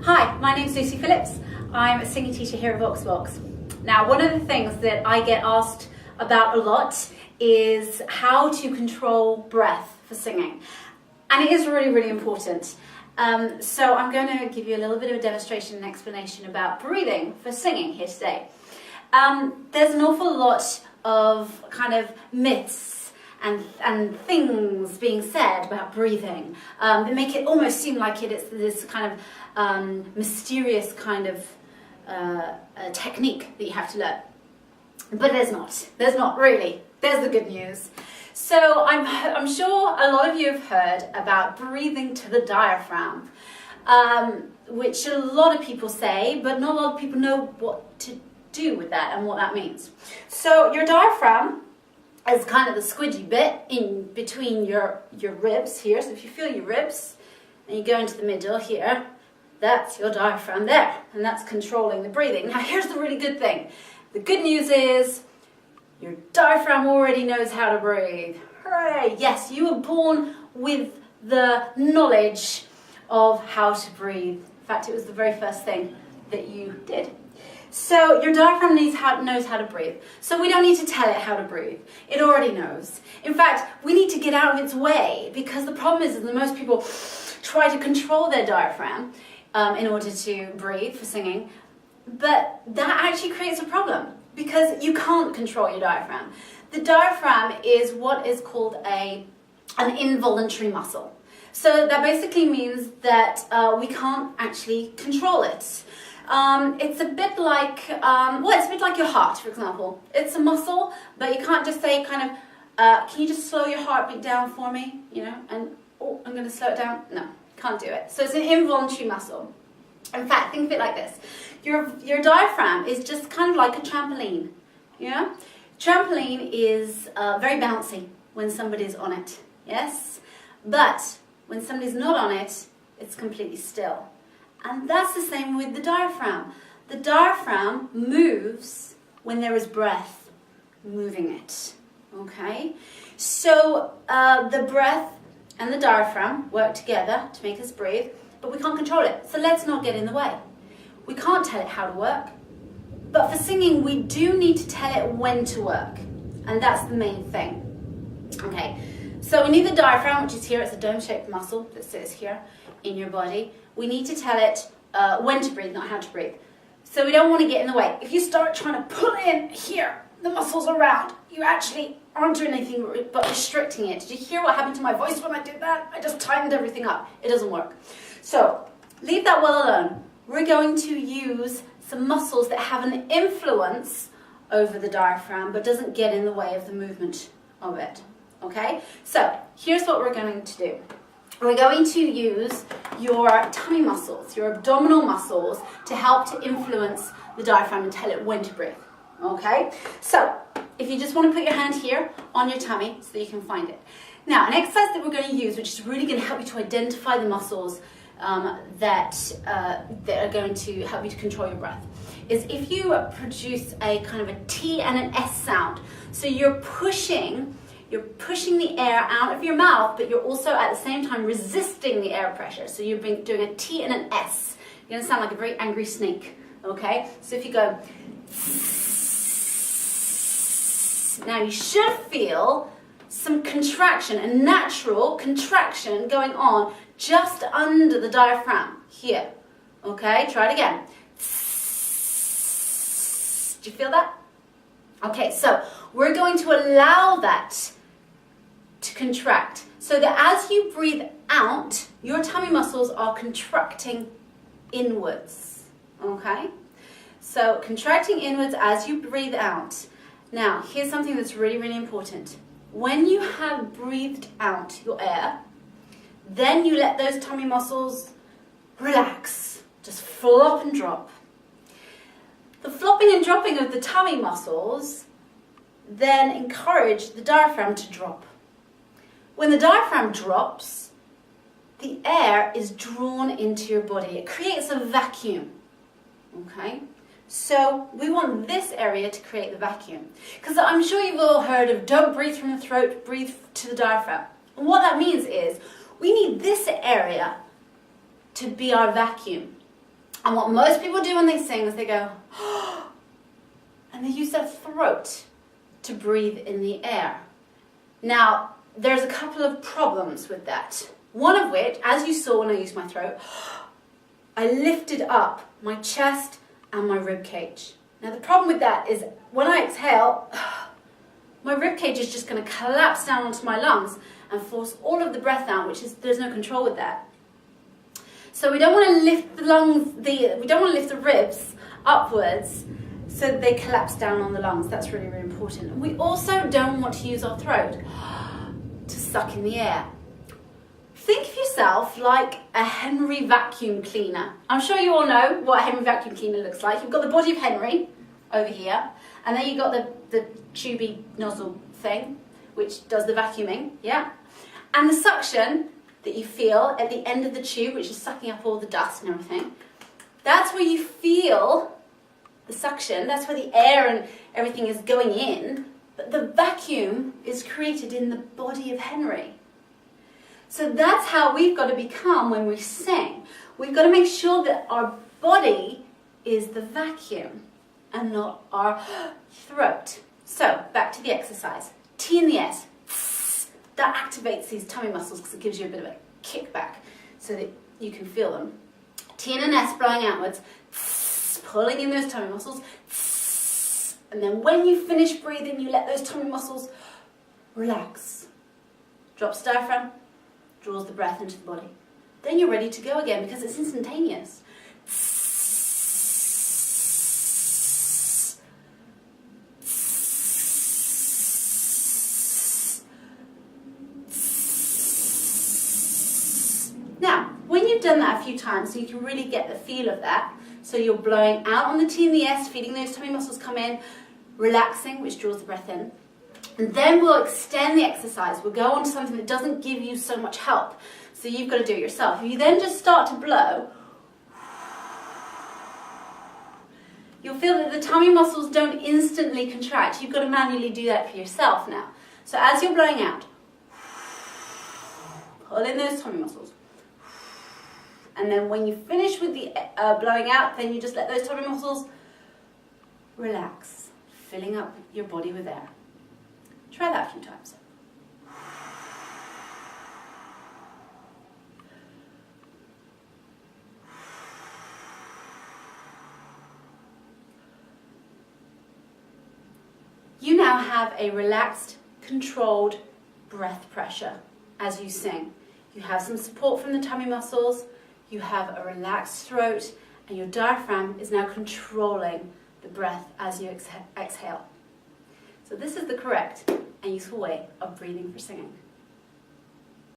Hi, my name's Lucy Phillips. I'm a singing teacher here at VoxBox. Now, one of the things that I get asked about a lot is how to control breath for singing. And it is really, really important. So I'm going to give you a little bit of a demonstration and explanation about breathing for singing here today. There's an awful lot of kind of myths and things being said about breathing that make it almost seem like it's this kind of mysterious kind of technique that you have to learn. But there's not really. There's the good news. So I'm sure a lot of you have heard about breathing to the diaphragm, which a lot of people say, but not a lot of people know what to do with that and what that means. So your diaphragm is kind of the squidgy bit in between your ribs here. So if you feel your ribs and you go into the middle here, that's your diaphragm there, and that's controlling the breathing. Now here's the really good thing. The good news is your diaphragm already knows how to breathe. Hooray! Yes, you were born with the knowledge of how to breathe. In fact, it was the very first thing that you did. So your diaphragm knows how to breathe. So we don't need to tell it how to breathe. It already knows. In fact, we need to get out of its way, because the problem is that most people try to control their diaphragm in order to breathe for singing. But that actually creates a problem, because you can't control your diaphragm. The diaphragm is what is called an involuntary muscle. So that basically means that we can't actually control it. It's a bit like, it's a bit like your heart, for example. It's a muscle, but you can't just say kind of, can you just slow your heartbeat down for me? You know, and oh, I'm going to slow it down. No, can't do it. So it's an involuntary muscle. In fact, think of it like this. Your diaphragm is just kind of like a trampoline. Yeah? Trampoline is very bouncy when somebody's on it. Yes? But when somebody's not on it, it's completely still. And that's the same with the diaphragm. The diaphragm moves when there is breath moving it. Okay? So the breath and the diaphragm work together to make us breathe, but we can't control it. So let's not get in the way. We can't tell it how to work. But for singing, we do need to tell it when to work. And that's the main thing. Okay? So we need the diaphragm, which is here. It's a dome-shaped muscle that sits here in your body. We need to tell it when to breathe, not how to breathe. So we don't want to get in the way. If you start trying to pull in here, the muscles around, you actually aren't doing anything but restricting it. Did you hear what happened to my voice when I did that? I just tightened everything up. It doesn't work. So leave that well alone. We're going to use some muscles that have an influence over the diaphragm but doesn't get in the way of the movement of it. Okay? So here's what we're going to do. We're going to use your tummy muscles, your abdominal muscles, to help to influence the diaphragm and tell it when to breathe. Okay? So if you just want to put your hand here on your tummy so that you can find it. Now, an exercise that we're going to use, which is really going to help you to identify the muscles that are going to help you to control your breath, is if you produce a kind of a T and an S sound. So you're pushing the air out of your mouth, but you're also at the same time resisting the air pressure. So you're doing a T and an S. You're going to sound like a very angry snake. Okay? So if you go, now you should feel some contraction, a natural contraction going on just under the diaphragm here. Okay, try it again. Do you feel that? Okay, so we're going to allow that to contract so that as you breathe out, your tummy muscles are contracting inwards. Okay, so contracting inwards as you breathe out. Now, here's something that's really, really important. When you have breathed out your air, then you let those tummy muscles relax, just flop and drop. The flopping and dropping of the tummy muscles then encourage the diaphragm to drop. When the diaphragm drops, the air is drawn into your body. It creates a vacuum. Okay? So we want this area to create the vacuum. Because I'm sure you've all heard of don't breathe from the throat, breathe to the diaphragm. And what that means is we need this area to be our vacuum. And what most people do when they sing is they go, and they use their throat to breathe in the air. Now, there's a couple of problems with that. One of which, as you saw when I used my throat, I lifted up my chest and my rib cage. Now, the problem with that is when I exhale, my rib cage is just going to collapse down onto my lungs and force all of the breath out, there's no control with that. So we don't want to lift the lungs, we don't want to lift the ribs upwards so that they collapse down on the lungs. That's really, really important. We also don't want to use our throat to suck in the air. Think of yourself like a Henry vacuum cleaner. I'm sure you all know what a Henry vacuum cleaner looks like. You've got the body of Henry over here, and then you've got the tubey nozzle thing, which does the vacuuming, yeah? And the suction that you feel at the end of the tube, which is sucking up all the dust and everything. That's where you feel the suction, that's where the air and everything is going in, but the vacuum is created in the body of Henry. So that's how we've got to become when we sing. We've got to make sure that our body is the vacuum and not our throat. So, back to the exercise. T and the S. That activates these tummy muscles because it gives you a bit of a kickback so that you can feel them. T and an S blowing outwards, pulling in those tummy muscles. And then when you finish breathing, you let those tummy muscles relax. Drops the diaphragm, draws the breath into the body. Then you're ready to go again because it's instantaneous. Now, when you've done that a few times, so you can really get the feel of that, so you're blowing out on the T and the S, feeling those tummy muscles come in, relaxing, which draws the breath in. And then we'll extend the exercise. We'll go on to something that doesn't give you so much help. So you've got to do it yourself. If you then just start to blow, you'll feel that the tummy muscles don't instantly contract. You've got to manually do that for yourself now. So as you're blowing out, pull in those tummy muscles. And then when you finish with the blowing out, then you just let those tummy muscles relax, filling up your body with air. Try that a few times. You now have a relaxed, controlled breath pressure as you sing. You have some support from the tummy muscles, you have a relaxed throat, and your diaphragm is now controlling the breath as you exhale. So this is the correct and useful way of breathing for singing.